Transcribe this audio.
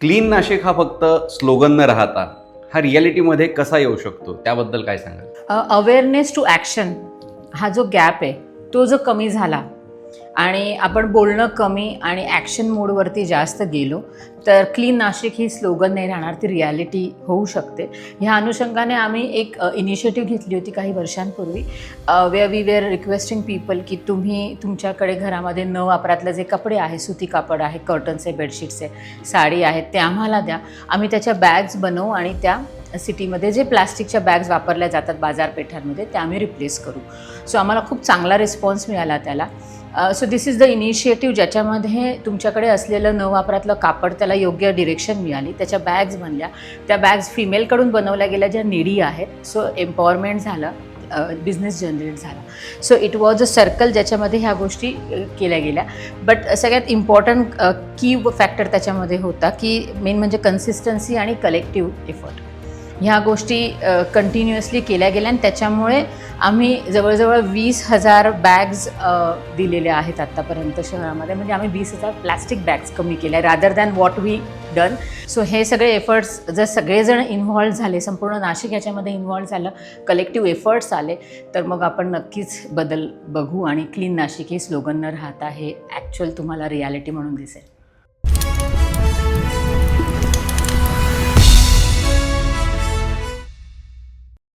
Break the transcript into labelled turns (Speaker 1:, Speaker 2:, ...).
Speaker 1: Clean Nashik हा फक्त slogan न राहता हा रियालिटीमध्ये कसा येऊ शकतो त्याबद्दल काय सांगाल?
Speaker 2: अवेअरनेस टू ॲक्शन हा जो गॅप आहे तो जो कमी झाला आणि आपण बोलणं कमी आणि ॲक्शन मोडवरती जास्त गेलो तर क्लीन नाशिक ही स्लोगन नाही राहणार, ती रियालिटी होऊ शकते. ह्या अनुषंगाने आम्ही एक इनिशिएटिव्ह घेतली होती काही वर्षांपूर्वी, where we were requesting people की तुम्ही तुमच्याकडे घरामध्ये न वापरातलं जे कपडे आहे, सुती कापड आहे, कर्टन्स आहे, बेडशीट्स आहे, साडी आहेत, ते आम्हाला द्या. आम्ही त्याच्या बॅग्स बनवू आणि त्या सिटीमध्ये जे प्लास्टिकच्या बॅग्स वापरल्या जातात बाजारपेठांमध्ये त्या आम्ही रिप्लेस करू. सो आम्हाला खूप चांगला रिस्पॉन्स मिळाला त्याला. So this is the initiative ज्याच्यामध्ये तुमच्याकडे असलेलं न वापरातलं कापड त्याला योग्य डिरेक्शन मिळाली, त्याच्या बॅग्स बनल्या. त्या बॅग्स फिमेलकडून बनवल्या गेल्या ज्या निडी आहेत. सो एम्पॉवरमेंट झालं, बिझनेस जनरेट झाला. So it was a circle ज्याच्यामध्ये ह्या गोष्टी केल्या गेल्या. बट सगळ्यात इम्पॉर्टंट की फॅक्टर त्याच्यामध्ये होता की मेन म्हणजे कन्सिस्टन्सी आणि कलेक्टिव्ह एफर्ट. ह्या गोष्टी कंटिन्युअसली केल्या गेल्या आणि त्याच्यामुळे आम्ही जवळजवळ 20,000 बॅग्स दिलेल्या आहेत आत्तापर्यंत शहरामध्ये. म्हणजे आम्ही 20,000 प्लॅस्टिक बॅग्स कमी केल्या rather than what we done. So हे सगळे एफर्ट्स जर सगळेजण इन्व्हॉल्व झाले, संपूर्ण नाशिक याच्यामध्ये इन्व्हॉल्व झालं, कलेक्टिव्ह एफर्ट्स आले तर मग आपण नक्कीच बदल बघू आणि क्लीन नाशिक हे स्लोगन न राहता हे ॲक्च्युअल तुम्हाला रियालिटी म्हणून दिसेल.